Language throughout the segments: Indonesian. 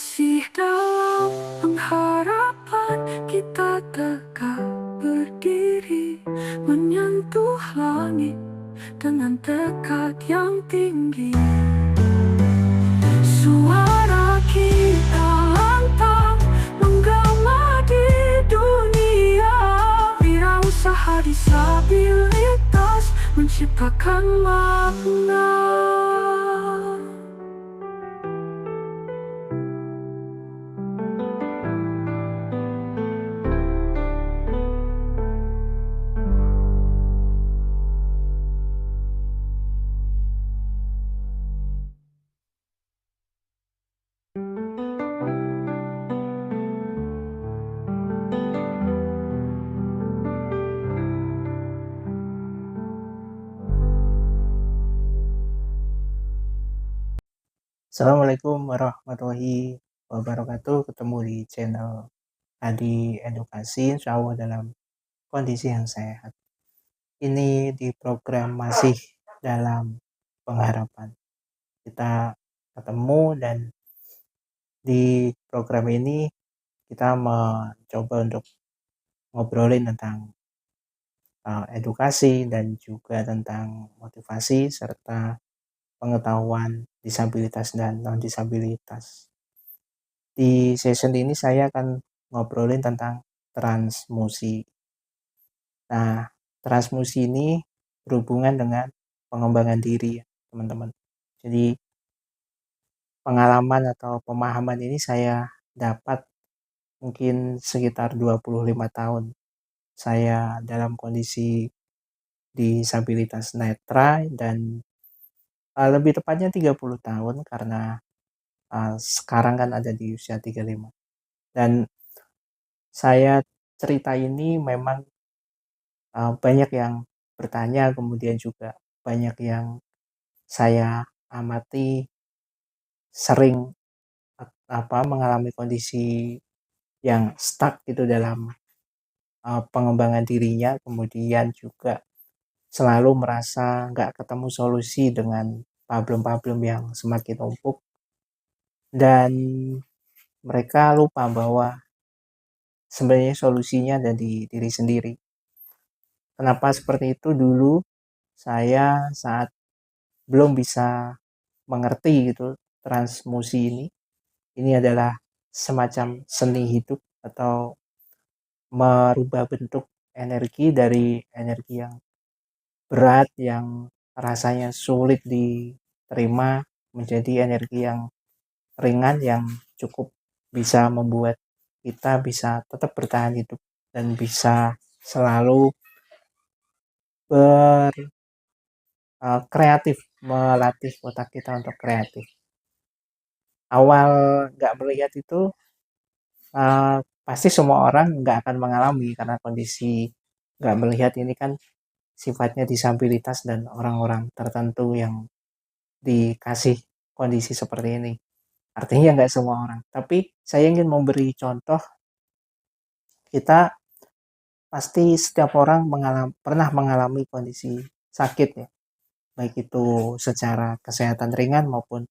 Masih dalam pengharapan kita tegak berdiri, menyentuh langit dengan tekad yang tinggi. Suara kita lantang menggema di dunia. Wirausaha disabilitas menciptakan makna. Assalamualaikum warahmatullahi wabarakatuh. Ketemu di channel Adi Edukasi, insya Allah dalam kondisi yang sehat. Ini di program masih dalam pengharapan. Kita ketemu dan di program ini kita mencoba untuk ngobrolin tentang edukasi dan juga tentang motivasi serta pengetahuan disabilitas dan non-disabilitas. Di session ini saya akan ngobrolin tentang transmusi. Nah, transmusi ini berhubungan dengan pengembangan diri ya, teman-teman. Jadi, pengalaman atau pemahaman ini saya dapat mungkin sekitar 25 tahun. Saya dalam kondisi disabilitas netra dan lebih tepatnya 30 tahun karena sekarang kan ada di usia 35. Dan saya cerita ini memang banyak yang bertanya, kemudian juga banyak yang saya amati sering mengalami kondisi yang stuck gitu dalam pengembangan dirinya, kemudian juga selalu merasa nggak ketemu solusi dengan problem-problem yang semakin numpuk, dan mereka lupa bahwa sebenarnya solusinya ada di diri sendiri. Kenapa seperti itu? Dulu saya saat belum bisa mengerti gitu transmusi ini adalah semacam seni hidup atau merubah bentuk energi dari energi yang berat yang rasanya sulit diterima menjadi energi yang ringan yang cukup bisa membuat kita bisa tetap bertahan hidup dan bisa selalu kreatif, melatih otak kita untuk kreatif. Awal nggak melihat itu pasti semua orang nggak akan mengalami karena kondisi nggak melihat ini kan sifatnya disabilitas dan orang-orang tertentu yang dikasih kondisi seperti ini. Artinya nggak semua orang. Tapi saya ingin memberi contoh, kita pasti setiap orang pernah mengalami kondisi sakit ya. Baik itu secara kesehatan ringan maupun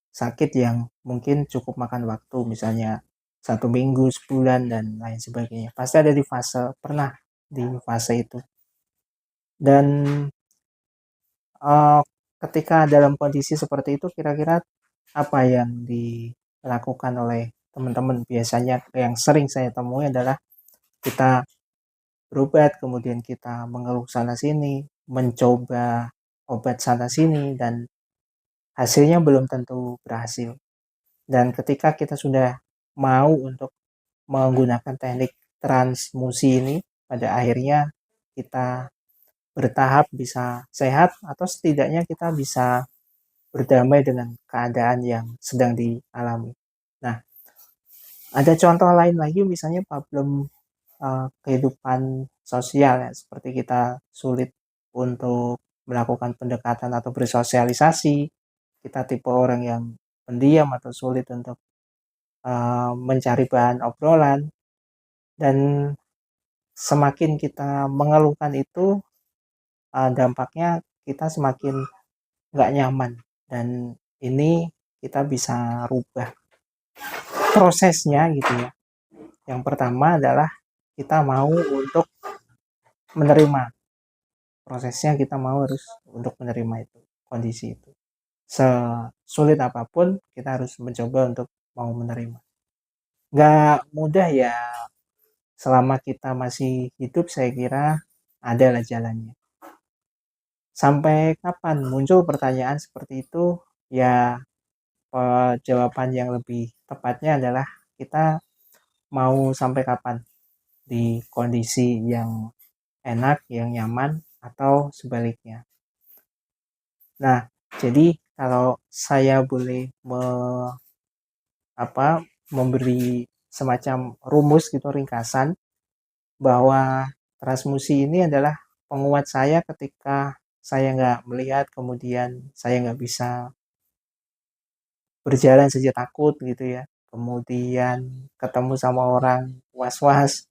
sakit yang mungkin cukup makan waktu, misalnya 1 minggu, sebulan, dan lain sebagainya. Pasti ada pernah di fase itu. Dan ketika dalam kondisi seperti itu, kira-kira apa yang dilakukan oleh teman-teman? Biasanya yang sering saya temui adalah kita berobat, kemudian kita mengeluh sana sini, mencoba obat sana sini, dan hasilnya belum tentu berhasil. Dan ketika kita sudah mau untuk menggunakan teknik transmusi ini, pada akhirnya kita bertahap bisa sehat atau setidaknya kita bisa berdamai dengan keadaan yang sedang dialami. Nah, ada contoh lain lagi, misalnya problem kehidupan sosial ya, seperti kita sulit untuk melakukan pendekatan atau bersosialisasi, kita tipe orang yang pendiam atau sulit untuk mencari bahan obrolan, dan semakin kita mengeluhkan itu dampaknya kita semakin nggak nyaman, dan ini kita bisa rubah prosesnya gitu ya. Yang pertama adalah kita mau untuk menerima prosesnya, kita mau harus untuk menerima itu, kondisi itu. Sesulit apapun kita harus mencoba untuk mau menerima. Nggak mudah ya, selama kita masih hidup saya kira adalah jalannya. Sampai kapan muncul pertanyaan seperti itu? Ya, jawaban yang lebih tepatnya adalah kita mau sampai kapan di kondisi yang enak, yang nyaman, atau sebaliknya. Nah, jadi kalau saya boleh memberi semacam rumus gitu, ringkasan, bahwa transmusi ini adalah penguat saya ketika saya nggak melihat, kemudian saya nggak bisa berjalan saja takut gitu ya, kemudian ketemu sama orang was-was,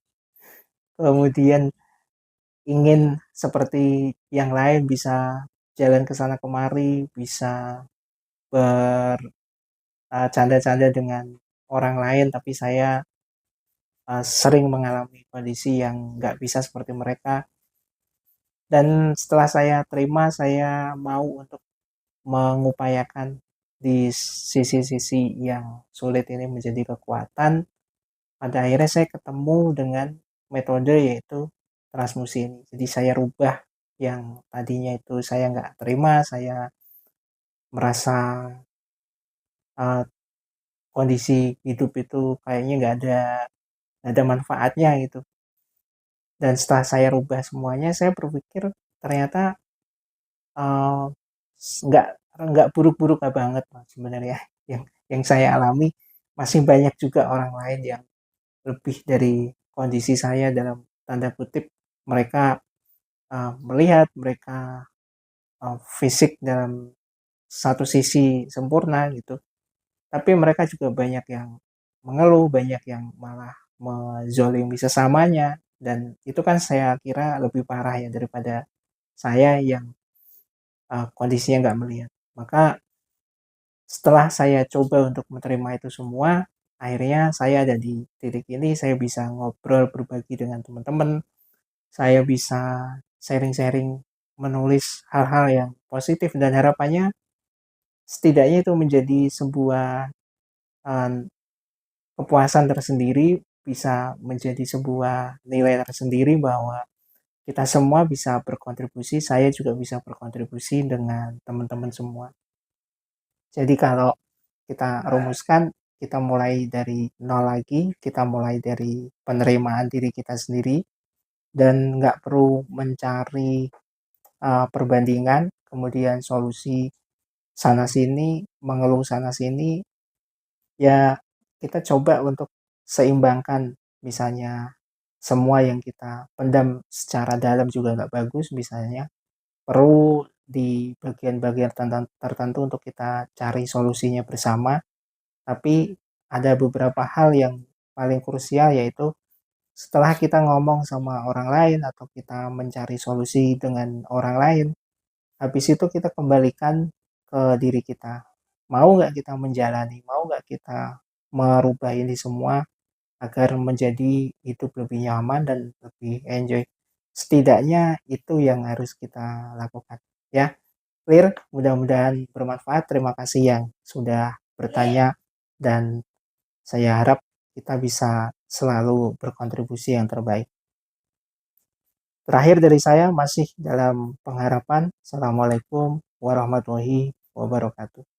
kemudian ingin seperti yang lain bisa jalan ke sana kemari, bisa bercanda-canda dengan orang lain, tapi saya sering mengalami kondisi yang nggak bisa seperti mereka. Dan setelah saya terima, saya mau untuk mengupayakan di sisi-sisi yang sulit ini menjadi kekuatan. Pada akhirnya saya ketemu dengan metode yaitu transmusi ini. Jadi saya rubah yang tadinya itu saya nggak terima, saya merasa uh, kondisi hidup itu kayaknya nggak ada manfaatnya gitu. Dan setelah saya rubah semuanya, saya berpikir ternyata uh, nggak nggak buruk-buruk banget sebenarnya yang saya alami. Masih banyak juga orang lain yang lebih dari kondisi saya, dalam tanda kutip mereka melihat mereka fisik dalam satu sisi sempurna gitu, tapi mereka juga banyak yang mengeluh, banyak yang malah menzolimi sesamanya, dan itu kan saya kira lebih parah ya daripada saya yang kondisinya nggak melihat. Maka setelah saya coba untuk menerima itu semua, akhirnya saya ada di titik ini, saya bisa ngobrol, berbagi dengan teman-teman, saya bisa sharing-sharing, menulis hal-hal yang positif, dan harapannya setidaknya itu menjadi sebuah uh, kepuasan tersendiri, bisa menjadi sebuah nilai tersendiri bahwa kita semua bisa berkontribusi, saya juga bisa berkontribusi dengan teman-teman semua. Jadi kalau kita rumuskan, kita mulai dari nol lagi, kita mulai dari penerimaan diri kita sendiri, dan nggak perlu mencari perbandingan, kemudian solusi sana sini, mengeluh sana sini. Ya, kita coba untuk seimbangkan, misalnya semua yang kita pendam secara dalam juga nggak bagus, misalnya perlu di bagian-bagian tertentu untuk kita cari solusinya bersama. Tapi ada beberapa hal yang paling krusial, yaitu setelah kita ngomong sama orang lain atau kita mencari solusi dengan orang lain, habis itu kita kembalikan ke diri kita. Mau nggak kita menjalani, mau nggak kita merubah ini semua agar menjadi hidup lebih nyaman dan lebih enjoy. Setidaknya itu yang harus kita lakukan. Ya, clear? Mudah-mudahan bermanfaat. Terima kasih yang sudah bertanya, dan saya harap kita bisa selalu berkontribusi yang terbaik. Terakhir dari saya, masih dalam pengharapan. Assalamualaikum warahmatullahi wabarakatuh.